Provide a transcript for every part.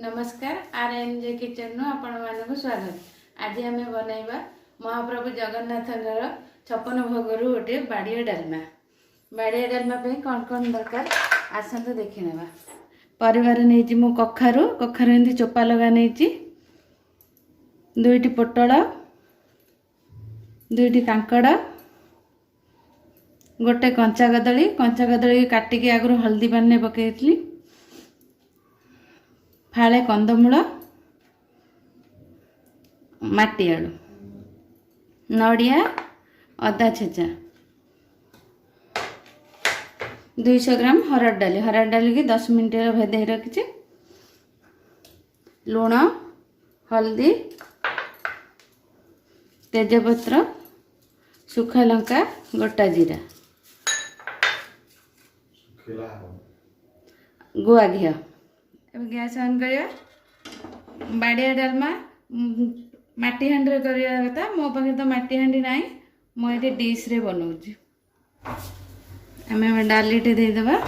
नमस्कार आरएनजे किचन आपण मानक स्वागत। आज आम बनइबा महाप्रभु जगन्नाथ 56 भोग रु गोटे बाड़िया डालमा। बाड़िया डालमा पे कौन कौन दरकार आसतु देखि नेबा। परिवार नहीं मु कखारु एमती चोपा लगा नहीं, दुईटी पोटल, दुईटी कांकड़, गोटे कंचा कदली काटिकी आगु हल्दी पानी पकई, फाळे कंदमूल, माटी आलू, नड़िया, अदा छेचा, 200 ग्राम हरड़ डाली की 10 मिनट भेदे रखी, लुण, हल्दी, तेजपत्र, सुखा लंका, गोटा जीरा, गुआ घी। गैस ऑन करिया। बाड़िया डालमा माटी हांडी करिया कथा। मो पाखे तो माटी हांडी नाही, मो ये डिश रे बनाऊँ। आम डालीटे देदेबा।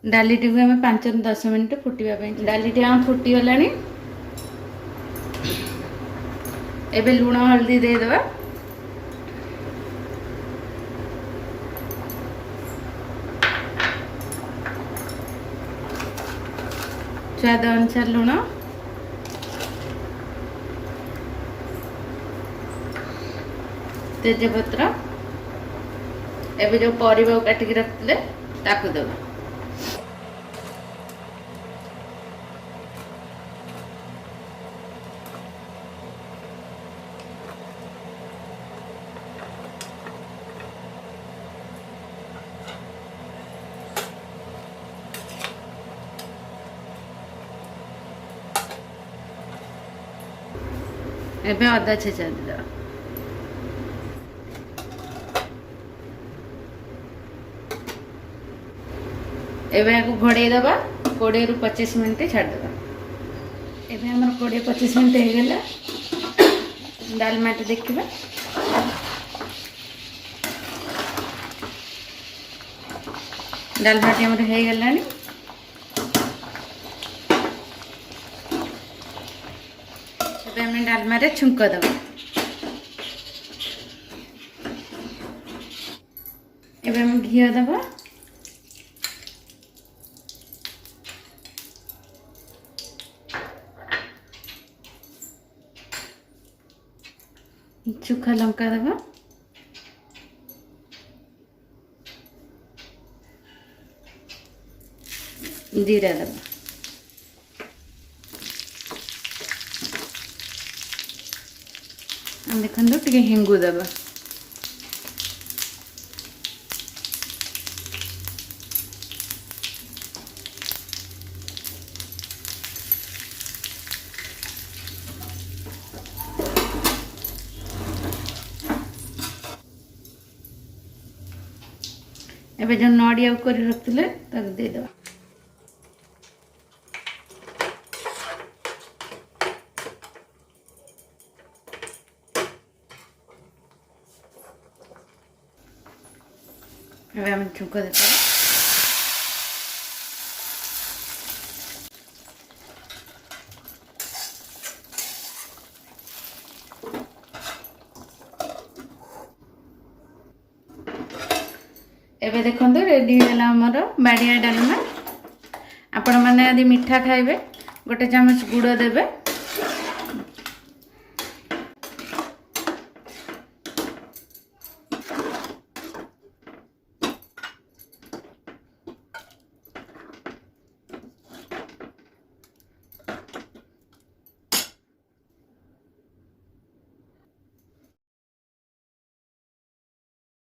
डालीटी को आम 5-10 मिनट फुटिया डालीटी आम फुटी गला। एबे लुण हल्दी देदेबा। स्वाद अनुसार लुण, तेजपत्र, एबे जो परिबा काटिकी रखले ताकू देबा। एबे अदा छेचा देदेबा। एबे आको घोड़े दबा 20 रु 25 मिनट छाड़ देबा। एबे हमर 20-25 मिनट हे गेला। डालमा टे देखिबा। डालमा टे हमर हे गेलानी। एबे डालमा रे छुंक दबा। एबे हम घी दबा। सुखा लंका दबा। जीरा दबा। देखो टे हिंगू दबा। एबे जो नड़िया कर रखते देदेबा। एबे हम छुंक देते। एबे देखो रेडी है आमर बाड़िया डालमा। आपण मैंने यदि मीठा खाइबे गोटे चामच गुड़ देबे।